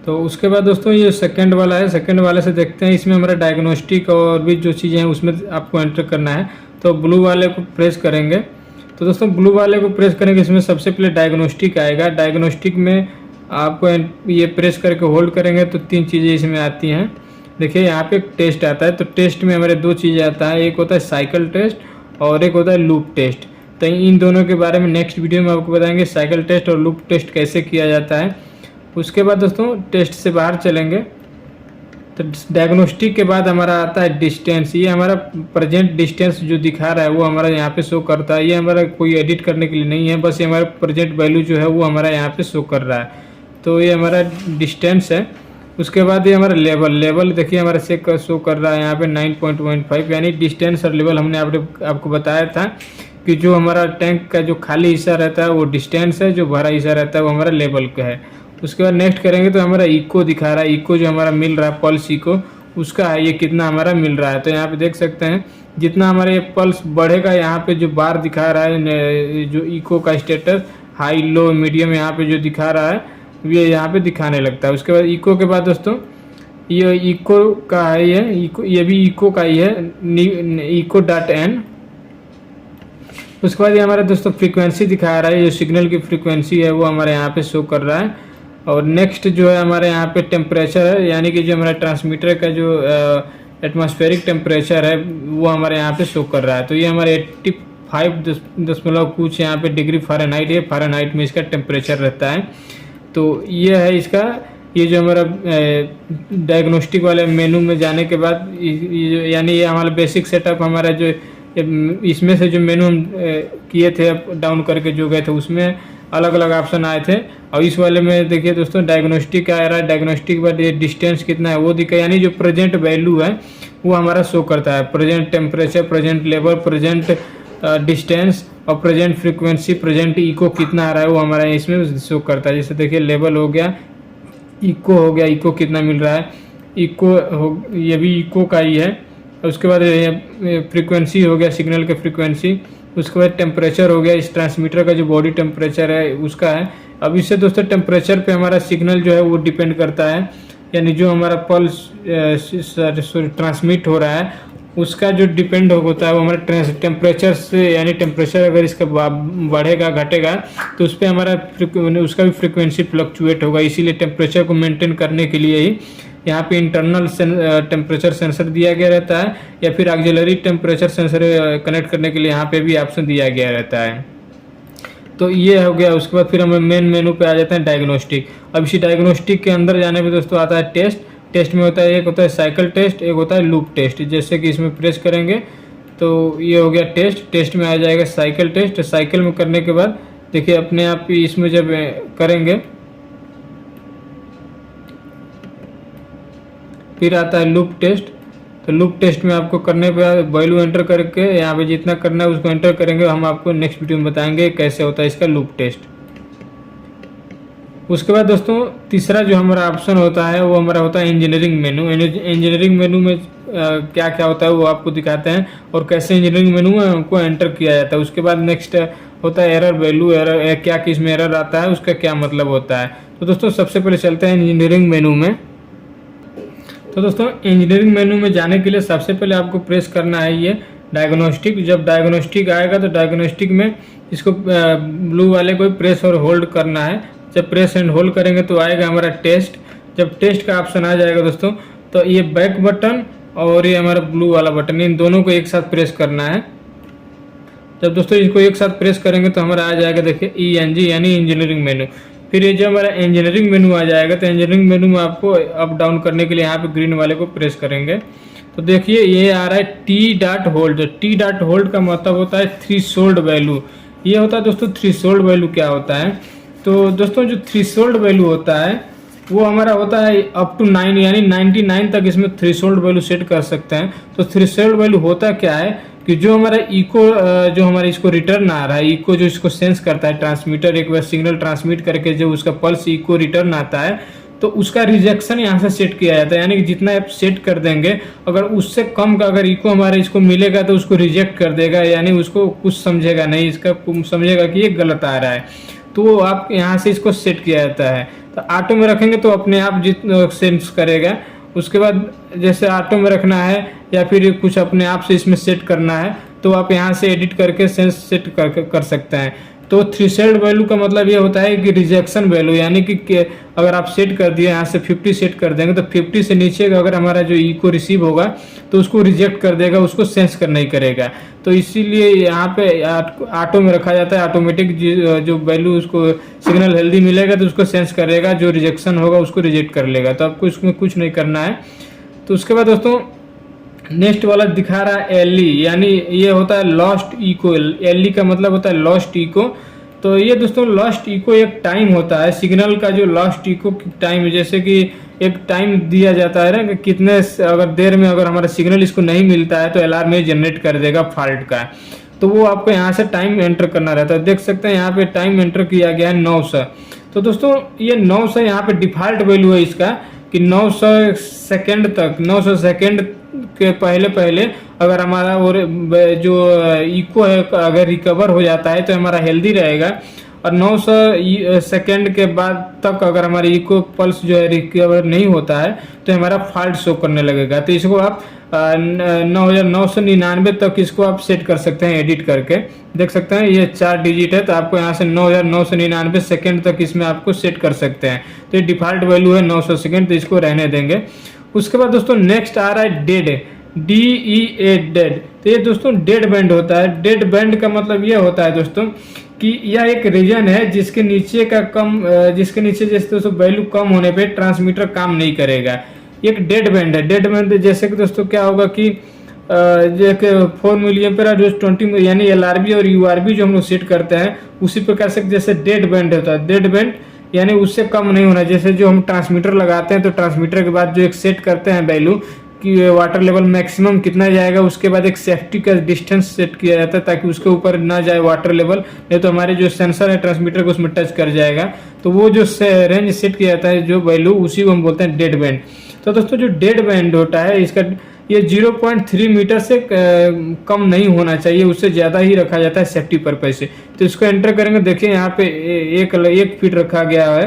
तो उसके बाद दोस्तों ये सेकंड वाला है, सेकंड वाले से देखते हैं। इसमें हमारा डायग्नोस्टिक और भी जो चीज़ें हैं उसमें आपको एंटर करना है। तो ब्लू वाले को प्रेस करेंगे। तो दोस्तों ब्लू वाले को प्रेस करेंगे, इसमें सबसे पहले डायग्नोस्टिक आएगा। डायग्नोस्टिक में आपको ये प्रेस करके होल्ड करेंगे तो 3 चीज़ें इसमें आती हैं। देखिए यहाँ पे एक टेस्ट आता है। तो टेस्ट में हमारे 2 चीज़ें आता है, एक होता है साइकिल टेस्ट और एक होता है लूप टेस्ट। तो इन दोनों के बारे में नेक्स्ट वीडियो में आपको बताएंगे, साइकिल टेस्ट और लूप टेस्ट कैसे किया जाता है। उसके बाद दोस्तों टेस्ट से बाहर चलेंगे तो डायग्नोस्टिक के बाद हमारा आता है डिस्टेंस। ये हमारा प्रेजेंट डिस्टेंस जो दिखा रहा है वो हमारा यहाँ पे शो करता है। ये हमारा कोई एडिट करने के लिए नहीं है, बस ये हमारा प्रेजेंट वैल्यू जो है वो हमारा यहाँ पे शो कर रहा है। तो ये हमारा डिस्टेंस है। उसके बाद ये हमारा लेवल देखिए हमारा शो कर रहा है यहाँ पे 9.15, यानी डिस्टेंस और लेवल हमने आपको बताया था कि जो हमारा टैंक का जो खाली हिस्सा रहता है वो डिस्टेंस है, जो भरा हिस्सा रहता है वो हमारा लेवल का है। उसके बाद नेक्स्ट करेंगे तो हमारा इको दिखा रहा है, इको जो हमारा मिल रहा है पल्स इको उसका है, ये कितना हमारा मिल रहा है। तो यहाँ पे देख सकते हैं जितना हमारा ये पल्स बढ़ेगा, यहाँ पे जो बार दिखा रहा है जो इको का स्टेटस हाई लो मीडियम यहाँ पे जो दिखा रहा है ये यहाँ पे दिखाने लगता है। उसके बाद इको के बाद दोस्तों ये इको का है, ये भी इको का ही है, इको डॉट एन। उसके बाद ये हमारा दोस्तों फ्रीक्वेंसी दिखा रहा है, जो सिग्नल की फ्रीक्वेंसी है वो हमारे यहाँ पे शो कर रहा है। और नेक्स्ट जो है हमारे यहाँ पे टेम्परेचर है, यानी कि जो हमारा ट्रांसमीटर का जो एटमॉस्फेरिक टेम्परेचर है वो हमारे यहाँ पे शो कर रहा है। तो ये हमारे 85 कुछ यहाँ पे डिग्री फ़ारेनहाइट है, फ़ारेनहाइट में इसका टेम्परेचर रहता है। तो ये है इसका, ये जो हमारा डायग्नोस्टिक वाले मेनू में जाने के बाद यानी ये हमारा बेसिक सेटअप हमारा जो इसमें से जो मेनू हम किए थे अप डाउन करके जो गए थे उसमें अलग अलग ऑप्शन आए थे। और इस वाले में देखिए दोस्तों डायग्नोस्टिक आ रहा है, डायग्नोस्टिक के बाद ये डिस्टेंस कितना है वो दिखा, यानी जो प्रेजेंट वैल्यू है वो हमारा शो करता है। Present temperature, present level, present distance और प्रेजेंट फ्रीक्वेंसी, प्रेजेंट इको कितना आ रहा है वो हमारा इसमें शो करता है। जैसे देखिए लेवल हो गया, इको हो गया, इको कितना मिल रहा है, इको हो ये भी इको का ही है। उसके बाद फ्रीक्वेंसी हो गया, सिग्नल के फ्रीक्वेंसी। उसके बाद टेम्परेचर हो गया, इस ट्रांसमीटर का जो बॉडी टेम्परेचर है उसका है। अब इससे दोस्तों टेम्परेचर पे हमारा सिग्नल जो है वो डिपेंड करता है, यानी जो हमारा पल्स ट्रांसमिट हो रहा है उसका जो डिपेंड होता है वो हमारे टेम्परेचर से, यानी टेम्परेचर अगर इसका बढ़ेगा घटेगा तो उस पर हमारा उसका भी फ्रिक्वेंसी फ्लक्चुएट होगा। इसीलिए टेम्परेचर को मेंटेन करने के लिए ही यहाँ पे इंटरनल टेम्परेचर सेंसर दिया गया रहता है, या फिर ऑक्सिलरी टेम्परेचर सेंसर कनेक्ट करने के लिए यहाँ पे भी ऑप्शन दिया गया रहता है। तो ये हो गया। उसके बाद फिर हम मेन मेनू पे आ जाते हैं डायग्नोस्टिक। अब इसी डायग्नोस्टिक के अंदर जाने पे दोस्तों आता है टेस्ट। टेस्ट में होता है, एक होता है साइकिल टेस्ट, एक होता है लूप टेस्ट। जैसे कि इसमें प्रेस करेंगे तो ये हो गया टेस्ट। टेस्ट में आ जाएगा साइकिल टेस्ट। साइकिल में करने के बाद देखिए अपने आप ही इसमें जब करेंगे फिर आता है लूप टेस्ट। तो लूप टेस्ट में आपको करने पे वैल्यू एंटर करके यहाँ पे जितना करना है उसको एंटर करेंगे। हम आपको नेक्स्ट वीडियो में बताएंगे कैसे होता है इसका लूप टेस्ट। उसके बाद दोस्तों तीसरा जो हमारा ऑप्शन होता है वो हमारा होता है इंजीनियरिंग मेनू। इंजीनियरिंग मेनू में क्या क्या होता है वो आपको दिखाते हैं और कैसे इंजीनियरिंग मेनू में हमको एंटर किया जाता है। उसके बाद नेक्स्ट होता है एरर वैल्यू, एरर क्या किस में एरर आता है उसका क्या मतलब होता है। तो दोस्तों सबसे पहले चलते हैं इंजीनियरिंग मेनू में। तो दोस्तों इंजीनियरिंग मेनू में जाने के लिए सबसे पहले आपको प्रेस करना है ये डायग्नोस्टिक। जब डायग्नोस्टिक आएगा तो डायग्नोस्टिक में इसको ब्लू वाले को प्रेस और होल्ड करना है। जब प्रेस एंड होल्ड करेंगे तो आएगा हमारा टेस्ट। जब टेस्ट का ऑप्शन आ जाएगा दोस्तों तो ये बैक बटन और ये हमारा ब्लू वाला बटन, इन दोनों को एक साथ प्रेस करना है। जब दोस्तों इसको एक साथ प्रेस करेंगे तो हमारा आ जाएगा देखिए ENG यानी इंजीनियरिंग मेनू। फिर ये जो हमारा इंजीनियरिंग मेनू आ जाएगा तो इंजीनियरिंग मेनू में आपको अप डाउन करने के लिए यहाँ पे ग्रीन वाले को प्रेस करेंगे तो देखिए ये आ रहा है T dot hold. T dot hold का मतलब होता है थ्रेशोल्ड वैल्यू। ये होता है दोस्तों थ्रेशोल्ड वैल्यू क्या होता है। तो दोस्तों जो थ्रेशोल्ड वैल्यू होता है वो हमारा होता है अप टू 9 यानी 99 तक इसमें थ्रेशोल्ड वैल्यू सेट कर सकते हैं। तो थ्रेशोल्ड वैल्यू होता क्या है कि जो हमारा इको जो हमारा इसको रिटर्न आ रहा है, इको जो इसको सेंस करता है ट्रांसमीटर, एक बार सिग्नल ट्रांसमिट करके जो उसका पल्स इको रिटर्न आता है तो उसका रिजेक्शन यहाँ से सेट किया जाता है। यानी कि जितना आप सेट कर देंगे अगर उससे कम का अगर इको हमारे इसको मिलेगा तो उसको रिजेक्ट कर देगा, यानी उसको कुछ समझेगा नहीं, इसका समझेगा कि ये गलत आ रहा है। तो आप यहाँ से इसको सेट किया जाता है। तो ऑटो में रखेंगे तो अपने आप जितना सेंस करेगा। उसके बाद जैसे ऑटो में रखना है या फिर कुछ अपने आप से इसमें सेट करना है तो आप यहाँ से एडिट करके सेंस सेट कर सकते हैं। तो थ्रेशोल्ड वैल्यू का मतलब ये होता है कि रिजेक्शन वैल्यू, यानी कि अगर आप सेट कर दिए यहाँ से 50 सेट कर देंगे तो 50 से नीचे का अगर हमारा जो इको रिसीव होगा तो उसको रिजेक्ट कर देगा, उसको सेंस कर नहीं करेगा। तो इसीलिए यहाँ पे ऑटो में रखा जाता है। ऑटोमेटिक जो वैल्यू उसको सिग्नल हेल्दी मिलेगा तो उसको सेंस करेगा, जो रिजेक्शन होगा उसको रिजेक्ट कर लेगा। तो आपको इसमें कुछ नहीं करना है। तो उसके बाद दोस्तों नेक्स्ट वाला दिखा रहा है एलई, यानी ये होता है लॉस्ट इको। एलई का मतलब होता है लॉस्ट इको। तो ये दोस्तों लॉस्ट इको एक टाइम होता है सिग्नल का, जो लॉस्ट इको टाइम, जैसे कि एक टाइम दिया जाता है ना कि कितने अगर देर में अगर हमारा सिग्नल इसको नहीं मिलता है तो अलार्म ये जनरेट कर देगा फॉल्ट का। तो वो आपको यहाँ से टाइम एंटर करना रहता है। देख सकते हैं यहाँ पे टाइम एंटर किया गया है 900। तो दोस्तों ये 900 यहाँ पे डिफॉल्ट वैल्यू है इसका कि 900 सेकेंड तक, 900 सेकेंड के पहले अगर हमारा और जो इको है अगर रिकवर हो जाता है तो हमारा हेल्दी रहेगा। और 900 सेकेंड के बाद तक अगर हमारी इको पल्स जो है रिकवर नहीं होता है तो हमारा फॉल्ट शो करने लगेगा। तो इसको आप 9999 तक इसको आप सेट कर सकते हैं एडिट करके। देख सकते हैं ये 4 डिजिट है, तो आपको यहाँ से 9999 सेकेंड तक इसमें आपको सेट कर सकते हैं। तो ये डिफॉल्ट वैल्यू है 900 सेकेंड, तो इसको रहने देंगे। उसके बाद दोस्तों नेक्स्ट आ रहा है डेड, DEA डेड। तो ये दोस्तों डेड बैंड होता है। डेड बैंड का मतलब ये होता है दोस्तों कि यह एक रीजन है जिसके नीचे जैसे दोस्तों वैल्यू कम होने पे ट्रांसमीटर काम नहीं करेगा। एक डेड बैंड है। डेड बैंड जैसे कि दोस्तों क्या होगा कि जो 4 मिलियन पर रोज 20 यानी LRB और URB जो हम लोग सेट करते हैं उसी प्रकार से जैसे डेड बैंड होता है। डेड बैंड यानी उससे कम नहीं होना। जैसे जो हम ट्रांसमीटर लगाते हैं तो ट्रांसमीटर के बाद जो एक सेट करते हैं वैल्यू कि वाटर लेवल मैक्सिमम कितना जाएगा, उसके बाद एक सेफ्टी का डिस्टेंस सेट किया जाता है ताकि उसके ऊपर ना जाए वाटर लेवल, नहीं तो हमारे जो सेंसर है ट्रांसमीटर को उसमें टच कर जाएगा। तो वो जो रेंज सेट किया जाता है जो वैल्यू, उसी को हम बोलते हैं डेड बैंड। तो दोस्तों जो डेड बैंड होता है इसका ये 0.3 मीटर से कम नहीं होना चाहिए, उससे ज़्यादा ही रखा जाता है सेफ्टी पर्पज से। तो इसको एंटर करेंगे, देखिए यहाँ पे 1 फीट रखा गया है।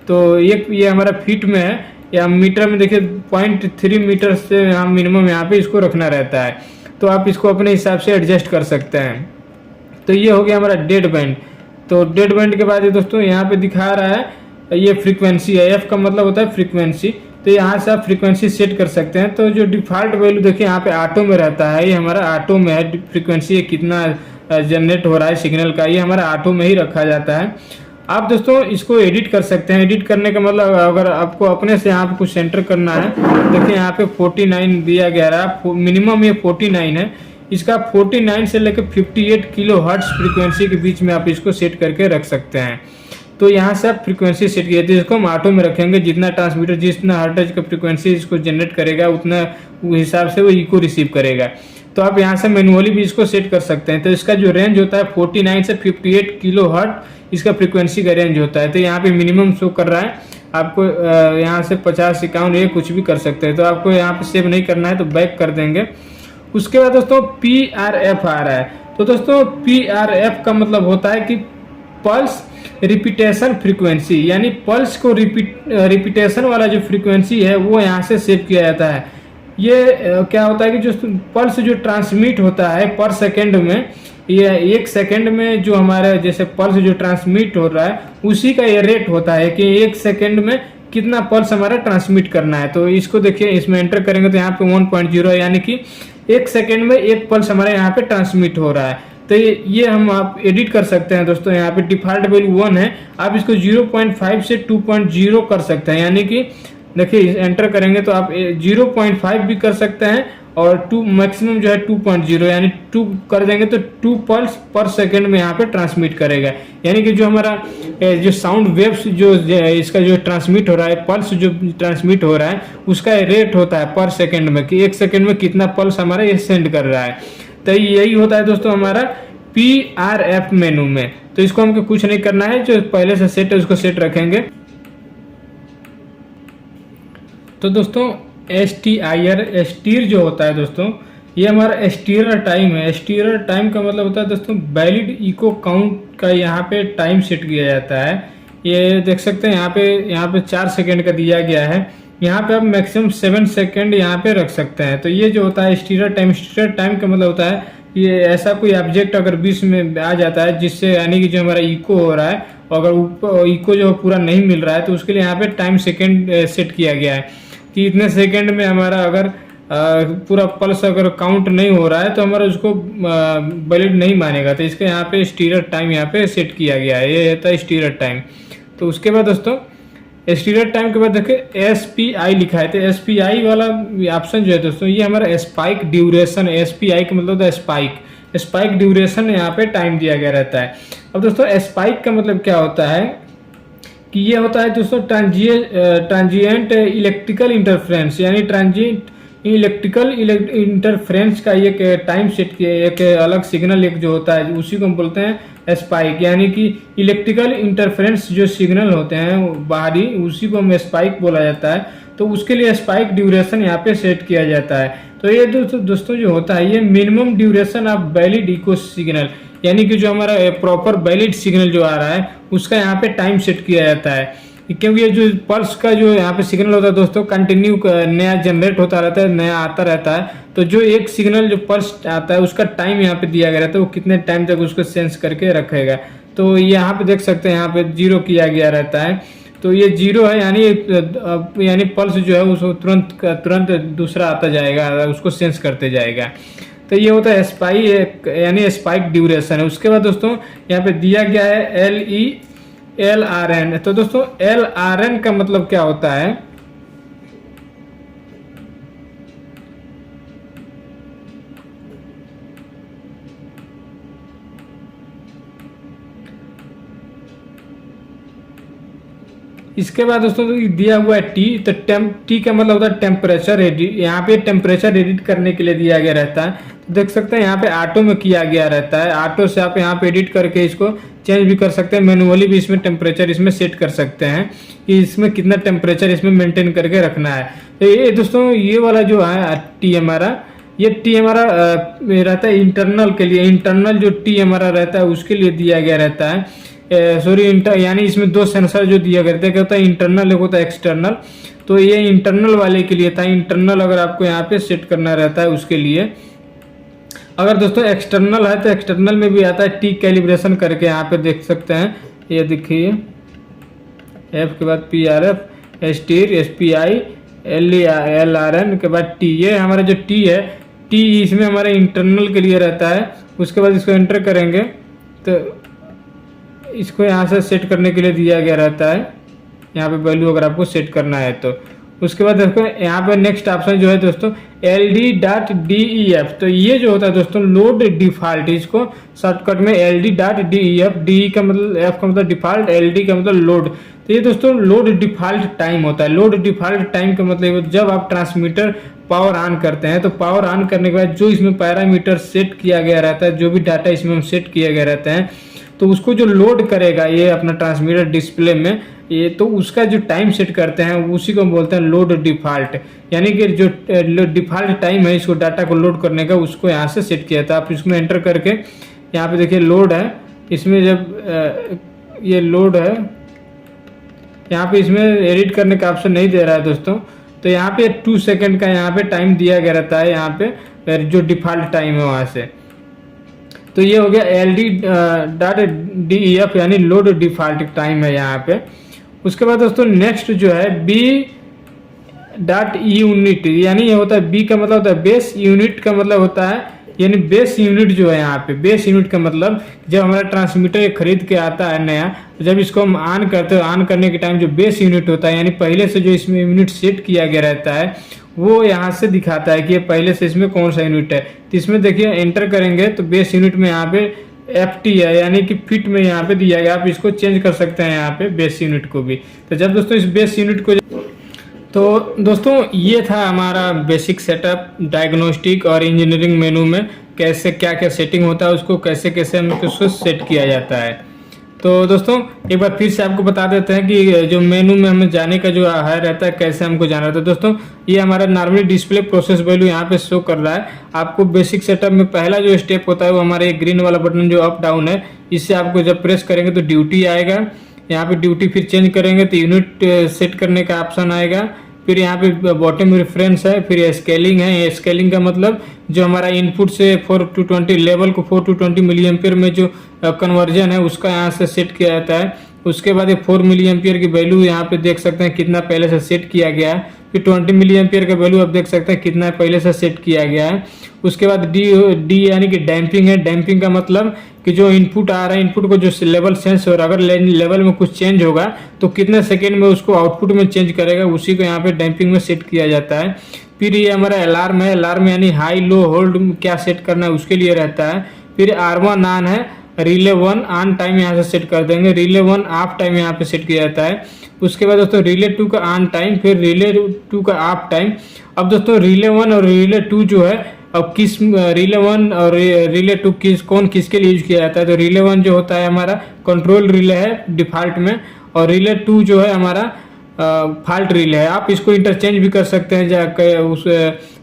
तो ये हमारा फीट में है, या मीटर में देखिए 0.3 मीटर से हम मिनिमम यहाँ पे इसको रखना रहता है। तो आप इसको अपने हिसाब से एडजस्ट कर सकते हैं। तो ये हो गया हमारा डेड बैंड। तो डेड बैंड के बाद ये दोस्तों यहाँ पे दिखा रहा है ये फ्रीक्वेंसी है। F का मतलब होता है फ्रीक्वेंसी। तो यहाँ से आप फ्रीक्वेंसी सेट कर सकते हैं। तो जो डिफॉल्ट वैल्यू देखिए यहाँ पे ऑटो में रहता है, ये हमारा ऑटो में है। फ्रीक्वेंसी कितना जनरेट हो रहा है सिग्नल का, ये हमारा ऑटो में ही रखा जाता है। आप दोस्तों इसको एडिट कर सकते हैं। एडिट करने का मतलब अगर आपको अपने से यहाँ पे कुछ एंटर करना है, देखिए यहाँ पे 49 दिया गया है, मिनिमम ये 49 है। इसका 49 से लेकर 58 किलो हर्ट्ज फ्रीक्वेंसी के बीच में आप इसको सेट करके रख सकते हैं। तो यहाँ से आप फ्रीक्वेंसी सेट किए थे, इसको हम ऑटो में रखेंगे। जितना ट्रांसमीटर जितना हर्ट्ज का फ्रीक्वेंसी इसको जनरेट करेगा उतना हिसाब से वो इको रिसीव करेगा। तो आप यहाँ से मैनुअली भी इसको सेट कर सकते हैं। तो इसका जो रेंज होता है 49 से 58 किलो हर्ट्ज इसका फ्रीक्वेंसी का रेंज होता है। तो यहाँ पे मिनिमम शो कर रहा है। आपको यहाँ से 50 51 ये कुछ भी कर सकते हैं। तो आपको यहाँ पे सेव नहीं करना है तो बैक कर देंगे। उसके बाद दोस्तों PRF आ रहा है। तो दोस्तों PRF का मतलब होता है कि पल्स रिपीटेशन फ्रीक्वेंसी, यानी पल्स को रिपीटेशन वाला जो फ्रीक्वेंसी है वो यहाँ से सेव किया जाता है। ये क्या होता है कि जो पल्स जो ट्रांसमिट होता है पर सेकेंड में, ये 1 सेकेंड में जो हमारा जैसे पल्स जो ट्रांसमिट हो रहा है उसी का ये रेट होता है कि 1 सेकेंड में कितना पल्स हमारा ट्रांसमिट करना है। तो इसको देखिए इसमें एंटर करेंगे तो यहाँ पे 1.0 है, यानी कि 1 सेकेंड में 1 पल्स हमारे यहाँ पे ट्रांसमिट हो रहा है। तो ये हम आप एडिट कर सकते हैं दोस्तों। यहाँ पे डिफॉल्ट वैल्यू 1 है, आप इसको 0.5 से 2.0 कर सकते हैं। यानी कि देखिए एंटर करेंगे तो आप 0.5 भी कर सकते हैं और 2 मैक्सिमम जो है 2.0, यानी 2 कर देंगे तो 2 पल्स पर सेकेंड में यहाँ पे ट्रांसमिट करेगा। यानी कि जो हमारा जो साउंड वेव्स जो इसका जो ट्रांसमिट हो रहा है, पल्स जो ट्रांसमिट हो रहा है उसका रेट होता है पर सेकेंड में कि 1 सेकेंड में कितना पल्स हमारा ये सेंड कर रहा है। तो यही होता है दोस्तों हमारा PRF मेनू में। तो इसको हमको कुछ नहीं करना है, जो पहले से सेट है उसको सेट रखेंगे। तो दोस्तों स्टीर जो होता है दोस्तों, ये हमारा स्टीरर टाइम है। स्टीरर टाइम का मतलब होता है दोस्तों वैलिड इको काउंट का यहाँ पे टाइम सेट किया जाता है। ये देख सकते हैं यहाँ पे 4 सेकंड का दिया गया है। यहाँ पे आप मैक्सिमम 7 सेकंड यहाँ पे रख सकते हैं। तो ये जो होता है स्टीयर टाइम का मतलब होता है ये ऐसा कोई ऑब्जेक्ट अगर बीच में आ जाता है जिससे यानी कि जो हमारा इको हो रहा है, और अगर इको जो पूरा नहीं मिल रहा है तो उसके लिए यहाँ पे टाइम सेकेंड सेट किया गया है कि इतने सेकेंड में हमारा अगर पूरा पल्स अगर काउंट नहीं हो रहा है तो हमारा उसको वैलिड नहीं मानेगा। तो इसके यहाँ पे स्टीयर टाइम यहाँ पे सेट किया गया है, ये होता है स्टीयर टाइम। तो उसके बाद दोस्तों स्टीयर टाइम के बाद देखिए SPI लिखा है। तो SPI वाला ऑप्शन जो है दोस्तों ये हमारा स्पाइक ड्यूरेशन, SPI का मतलब होता है स्पाइक ड्यूरेशन यहाँ पे टाइम दिया गया रहता है। अब दोस्तों स्पाइक का मतलब क्या होता है कि ये होता है दोस्तों ट्रांजिएंट इलेक्ट्रिकल इंटरफ्रेंस, यानी ट्रांजिएंट इलेक्ट्रिकल इंटरफ्रेंस का एक टाइम सेट किया, एक अलग सिग्नल एक जो होता है उसी को हम बोलते हैं स्पाइक, यानी कि इलेक्ट्रिकल इंटरफ्रेंस जो सिग्नल होते हैं बाहरी उसी को हम स्पाइक बोला जाता है। तो उसके लिए स्पाइक ड्यूरेशन यहाँ पे सेट किया जाता है। तो ये दोस्तों जो होता है ये minimum duration of valid echo signal, यानी कि जो हमारा प्रॉपर वैलिड सिग्नल जो आ रहा है उसका यहाँ पे टाइम सेट किया जाता है। क्योंकि ये जो पल्स का जो यहाँ पे सिग्नल होता है दोस्तों कंटिन्यू नया जनरेट होता रहता है, नया आता रहता है। तो जो एक सिग्नल जो पल्स आता है उसका टाइम यहाँ पे दिया गया रहता है, वो कितने टाइम तक उसको सेंस करके रखेगा। तो यहाँ पे देख सकते हैं यहाँ पे 0 किया गया रहता है। तो ये 0 है यानी पल्स जो है उसको तुरंत दूसरा आता जाएगा, उसको सेंस करते जाएगा। तो ये होता है यानी स्पाइक ड्यूरेशन है। उसके बाद दोस्तों यहाँ पे दिया गया है LRN। तो दोस्तों LRN का मतलब क्या होता है, इसके बाद दोस्तों दिया हुआ है T। तो T का मतलब होता है टेम्परेचर एडिट, यहाँ पे टेम्परेचर एडिट करने के लिए दिया गया रहता है। तो देख सकते हैं यहाँ पे ऑटो में किया गया रहता है, ऑटो से आप यहाँ पे एडिट करके इसको चेंज भी कर सकते हैं, मैनुअली भी इसमें टेम्परेचर इसमें सेट कर सकते हैं कि इसमें कितना टेम्परेचर इसमें मेंटेन करके रखना है। तो ये दोस्तों ये वाला जो है T हमारा रहता है इंटरनल के लिए, इंटरनल जो T हमारा रहता है उसके लिए दिया गया रहता है। यानी इसमें 2 सेंसर जो दिया करते हैं, होता है इंटरनल एक होता है एक्सटर्नल। तो ये इंटरनल वाले के लिए था, इंटरनल अगर आपको यहाँ पे सेट करना रहता है उसके लिए। अगर दोस्तों एक्सटर्नल है तो एक्सटर्नल में भी आता है T कैलिब्रेशन करके, यहाँ पे देख सकते हैं। ये देखिए F के बाद PRF स्टीर SPI LRN के बाद T। ये हमारा जो T है T इसमें हमारे इंटरनल के लिए रहता है। उसके बाद इसको एंटर करेंगे तो इसको यहाँ से सेट करने के लिए दिया गया रहता है, यहाँ पे वैल्यू अगर आपको सेट करना है तो। उसके बाद देखो यहाँ पे नेक्स्ट ऑप्शन जो है दोस्तों LD.DEF। तो ये जो होता है दोस्तों लोड डिफॉल्ट, इसको शॉर्टकट में LD.DEF, DE का मतलब F का मतलब डिफॉल्ट, LD का मतलब लोड। तो ये दोस्तों लोड डिफॉल्ट टाइम होता है। लोड डिफॉल्ट टाइम का मतलब जब आप ट्रांसमीटर पावर ऑन करते हैं तो पावर ऑन करने के बाद जो इसमें पैरामीटर सेट किया गया रहता है, जो भी डाटा इसमें सेट किया गया रहता है, तो उसको जो लोड करेगा ये अपना ट्रांसमीटर डिस्प्ले में, ये तो उसका जो टाइम सेट करते हैं उसी को बोलते हैं लोड डिफॉल्ट। यानी कि जो डिफॉल्ट टाइम है इसको डाटा को लोड करने का उसको यहाँ से सेट किया था। आप इसमें एंटर करके यहाँ पे देखिए लोड है, इसमें जब ये लोड है यहाँ पे इसमें एडिट करने का ऑप्शन नहीं दे रहा है दोस्तों। तो यहाँ पे 2 सेकंड का यहाँ पे टाइम दिया गया रहता है, यहाँ पे जो डिफॉल्ट टाइम है वहाँ से। तो ये हो गया LD.DEF यानी लोड डिफॉल्ट टाइम है यहाँ पे। उसके बाद दोस्तों नेक्स्ट जो है B.यूनिट, यानी ये होता है B का मतलब होता है बेस, यूनिट का मतलब होता है यानी बेस यूनिट जो है यहाँ पे। बेस यूनिट का मतलब जब हमारा ट्रांसमीटर खरीद के आता है नया, जब इसको हम ऑन करते हैं, ऑन करने के टाइम जो बेस यूनिट होता है यानी पहले से जो इसमें यूनिट सेट किया गया रहता है वो यहाँ से दिखाता है कि ये पहले से इसमें कौन सा यूनिट है। तो इसमें देखिए एंटर करेंगे तो बेस यूनिट में यहाँ पे FT है यानी कि फिट में यहाँ पे दिया गया। आप इसको चेंज कर सकते हैं यहाँ पे बेस यूनिट को भी। तो जब दोस्तों इस बेस यूनिट को, तो दोस्तों ये था हमारा बेसिक सेटअप डायग्नोस्टिक और इंजीनियरिंग मेनू में कैसे क्या क्या सेटिंग होता है, उसको कैसे कैसे हमको सेट किया जाता है। तो दोस्तों एक बार फिर से आपको बता देते हैं कि जो मेनू में हमें जाने का जो है रहता है कैसे हमको जाना रहता है। दोस्तों ये हमारा नॉर्मली डिस्प्ले प्रोसेस वैल्यू यहाँ पे शो कर रहा है। आपको बेसिक सेटअप में पहला जो स्टेप होता है वो हमारा एक ग्रीन वाला बटन जो अप डाउन है, इससे आपको जब प्रेस करेंगे तो ड्यूटी आएगा। यहाँ पे ड्यूटी फिर चेंज करेंगे तो यूनिट सेट करने का ऑप्शन आएगा। फिर यहाँ पे बॉटम में रेफरेंस है, फिर स्केलिंग है। स्केलिंग का मतलब जो हमारा इनपुट से 4-20 लेवल को 4-20 मिली एम्पियर में जो कन्वर्जन है उसका यहाँ से सेट किया जाता है। उसके बाद ये 4 मिली एम्पियर की वैल्यू यहाँ पे देख सकते हैं कितना पहले से सेट किया गया है। फिर 20 मिली एम्पियर का वैल्यू आप देख सकते हैं कितना पहले से सेट किया गया है। उसके बाद डी यानी कि डैम्पिंग है। डैम्पिंग का मतलब कि जो इनपुट आ रहा है, इनपुट को जो लेवल सेंस हो रहा है, अगर लेवल में कुछ चेंज होगा तो कितने सेकेंड में उसको आउटपुट में चेंज करेगा, उसी को यहाँ पे डैम्पिंग में सेट किया जाता है। फिर ये हमारा अलार्म है। अलार्म यानी हाई लो होल्ड क्या सेट करना है उसके लिए रहता है। फिर R1 ऑन है, रिले 1 ऑन टाइम यहाँ से सेट कर देंगे, रिले 1 ऑफ टाइम यहाँ पे सेट किया जाता है। उसके बाद दोस्तों रिले 2 का ऑन टाइम, फिर रिले 2 का ऑफ टाइम। अब दोस्तों रिले 1 और रिले 2 जो है, अब किस रिले 1 और रिले 2 किसके लिए यूज किया जाता है, तो रिले 1 जो होता है हमारा कंट्रोल रिले है डिफॉल्ट में, और रिले 2 जो है हमारा फॉल्ट रिले है। आप इसको इंटरचेंज भी कर सकते हैं।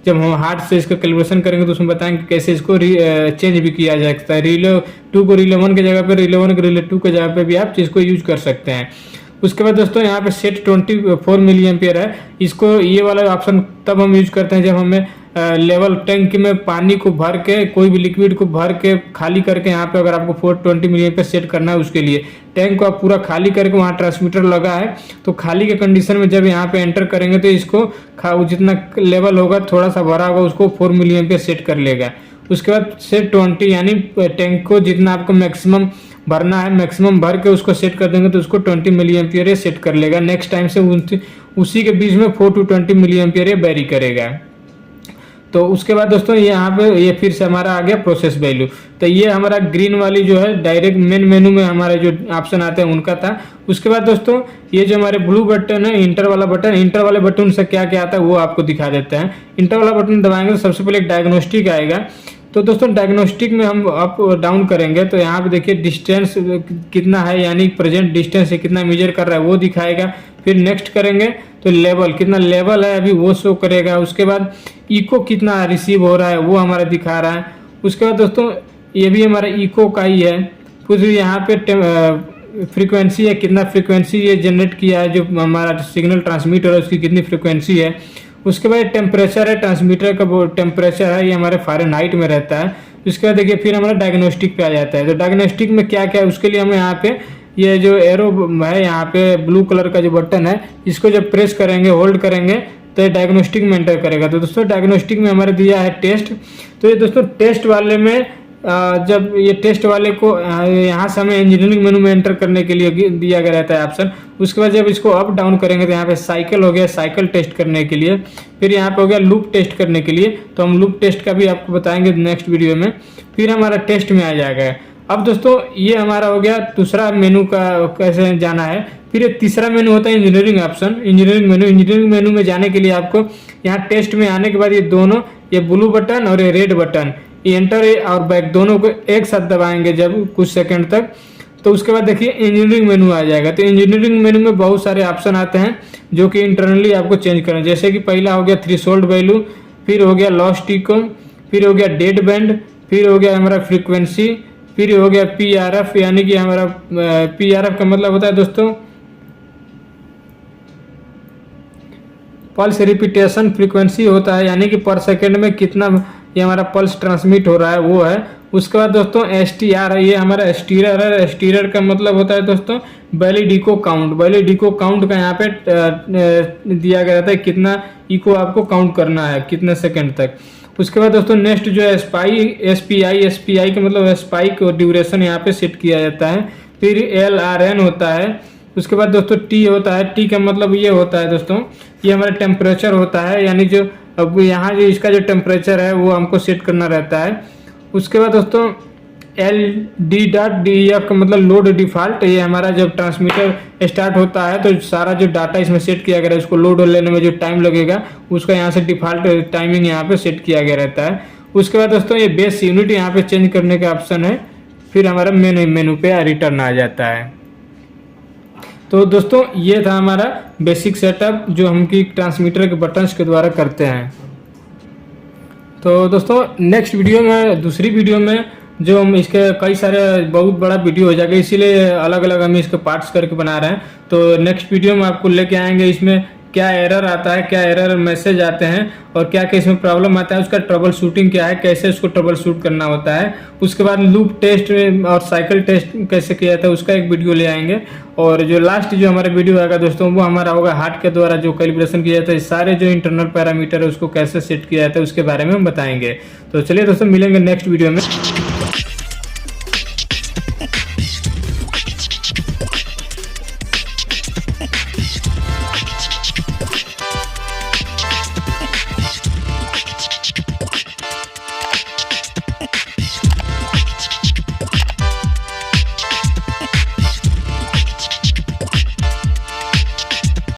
जब हम हार्ड से इसका कैलकुलेशन करेंगे तो उसमें बताएंगे कैसे इसको चेंज भी किया जा सकता है। रिले 2 को रिले 1 की जगह पे, रिले 1 को रिले 2 की जगह पे भी आप इसको यूज कर सकते हैं। उसके बाद दोस्तों यहाँ पे सेट 24 मिली एम्पियर है। इसको ये वाला ऑप्शन तब हम यूज करते हैं जब हमें लेवल टैंक में पानी को भर के, कोई भी लिक्विड को भर के खाली करके, यहाँ पे अगर आपको 420 मिली एम्पियर सेट करना है उसके लिए टैंक को आप पूरा खाली करके, वहाँ ट्रांसमीटर लगा है तो खाली के कंडीशन में जब यहाँ पे एंटर करेंगे तो इसको जितना लेवल होगा थोड़ा सा भरा होगा उसको 4 मिली एम्पियर सेट कर लेगा। उसके बाद सेट 20 यानी टैंक को जितना आपको मैक्सिमम भरना है, मैक्सिमम भर के उसको सेट कर देंगे तो उसको 20 मिली एम्पियर ये सेट कर लेगा। नेक्स्ट टाइम से उसी के बीच में 4-20 मिली एम्पियर ये वेरी करेगा। तो उसके बाद दोस्तों ये यहाँ पे ये फिर से हमारा आ गया प्रोसेस वैल्यू। तो ये हमारा ग्रीन वाली जो है डायरेक्ट मेन मेनू में हमारे जो ऑप्शन आते हैं उनका था। उसके बाद दोस्तों ये जो हमारे ब्लू बटन है, इंटर वाला बटन, इंटर वाले बटन से क्या क्या आता है वो आपको दिखा देते हैं। इंटर वाला बटन दबाएंगे तो सबसे पहले एक डायग्नोस्टिक आएगा। तो दोस्तों डायग्नोस्टिक में हम अप डाउन करेंगे तो यहाँ पे देखिए डिस्टेंस कितना है, यानी प्रेजेंट डिस्टेंस है कितना मेजर कर रहा है वो दिखाएगा। फिर नेक्स्ट करेंगे तो लेवल कितना लेवल है अभी वो शो करेगा। उसके बाद इको कितना रिसीव हो रहा है वो हमारा दिखा रहा है। उसके बाद दोस्तों ये भी हमारा इको का ही है। फिर यहाँ पे फ्रीक्वेंसी है, कितना फ्रीक्वेंसी ये जनरेट किया है, जो हमारा सिग्नल ट्रांसमीटर है उसकी कितनी फ्रीक्वेंसी है। उसके बाद टेम्परेचर है, ट्रांसमीटर का वो टेम्परेचर है ये हमारे फ़ारेनहाइट में रहता है। उसके बाद देखिए फिर हमारा डायग्नोस्टिक पे आ जाता है। तो डायग्नोस्टिक में क्या क्या है उसके लिए हमें यहाँ पे ये जो एरो है यहाँ पे ब्लू कलर का जो बटन है इसको जब प्रेस करेंगे, होल्ड करेंगे तो ये डायग्नोस्टिक में एंटर करेगा। तो दोस्तों डायग्नोस्टिक में हमारे दिया है टेस्ट। तो ये दोस्तों टेस्ट वाले में जब ये टेस्ट वाले को यहाँ से हमें इंजीनियरिंग मेनू में एंटर करने के लिए दिया गया रहता है ऑप्शन। उसके बाद जब इसको अप डाउन करेंगे तो यहाँ पे साइकिल हो गया, साइकिल टेस्ट करने के लिए। फिर यहाँ पे हो गया लूप टेस्ट करने के लिए, तो हम लूप टेस्ट का भी आपको बताएंगे नेक्स्ट वीडियो में। फिर हमारा टेस्ट में आ जाएगा। अब दोस्तों ये हमारा हो गया दूसरा मेनू का कैसे जाना है। फिर तीसरा मेनू होता है इंजीनियरिंग ऑप्शन, इंजीनियरिंग मेनू। इंजीनियरिंग मेनू में जाने के लिए आपको यहाँ टेस्ट में आने के बाद ये दोनों, ये ब्लू बटन और ये रेड बटन, ये एंटर और बैक दोनों को एक साथ दबाएंगे जब कुछ सेकंड तक, तो उसके बाद देखिए इंजीनियरिंग मेनू आ जाएगा। तो इंजीनियरिंग मेनू में बहुत सारे ऑप्शन आते हैं जो कि इंटरनली आपको चेंज करना, जैसे कि पहला हो गया थ्रेशोल्ड वैल्यू, फिर हो गया लॉस इको, फिर हो गया डेड बैंड, फिर हो गया हमारा फ्रीक्वेंसी, फिर हो गया PRF, यानी कि हमारा PRF का मतलब होता है दोस्तों पल्स रिपीटेशन फ्रीक्वेंसी होता है, यानी कि पर सेकंड में कितना ये हमारा पल्स ट्रांसमिट हो रहा है वो है। उसके बाद दोस्तों STR है, ये हमारा स्टीरर है। स्टीरर का मतलब होता है दोस्तों valid echo count. Valid echo count का यहाँ पे दिया गया रहता है कितना इको आपको काउंट करना है कितने सेकंड तक। उसके बाद दोस्तों नेक्स्ट जो है SPI का मतलब स्पाइक और ड्यूरेशन यहाँ पे सेट किया जाता है। फिर LRN होता है। उसके बाद दोस्तों T होता है। T का मतलब ये होता है दोस्तों ये हमारा टेम्परेचर होता है, यानी जो अब यहाँ जो इसका जो टेम्परेचर है वो हमको सेट करना रहता है। उसके बाद दोस्तों LD.DEF का मतलब लोड डिफॉल्ट, ये हमारा जब ट्रांसमीटर स्टार्ट होता है तो सारा जो डाटा इसमें सेट किया गया है उसको लोड लेने में जो टाइम लगेगा उसका यहाँ से डिफॉल्ट टाइमिंग यहाँ पे सेट किया गया रहता है। उसके बाद दोस्तों ये बेस यूनिट यहाँ पे चेंज करने का ऑप्शन है। फिर हमारा मेनू पे रिटर्न आ जाता है। तो दोस्तों ये था हमारा बेसिक सेटअप जो हम की ट्रांसमीटर के बटन्स के द्वारा करते हैं। तो दोस्तों नेक्स्ट वीडियो में, दूसरी वीडियो में जो हम इसके कई सारे बहुत बड़ा वीडियो हो जाएगा, इसीलिए अलग अलग हम इसके पार्ट्स करके बना रहे हैं। तो नेक्स्ट वीडियो में आपको लेके आएंगे इसमें क्या एरर आता है, क्या एरर मैसेज आते हैं और क्या क्या इसमें प्रॉब्लम आता है, उसका ट्रबल शूटिंग क्या है, कैसे उसको ट्रबल शूट करना होता है। उसके बाद लूप टेस्ट और साइकिल टेस्ट कैसे किया जाता है उसका एक वीडियो ले आएंगे। और जो लास्ट जो हमारा वीडियो आएगा दोस्तों वो हमारा होगा हार्ट के द्वारा जो कैलिब्रेशन किया जाता है, सारे जो इंटरनल पैरामीटर है उसको कैसे सेट किया जाता है उसके बारे में हम बताएंगे। तो चलिए दोस्तों मिलेंगे नेक्स्ट वीडियो में।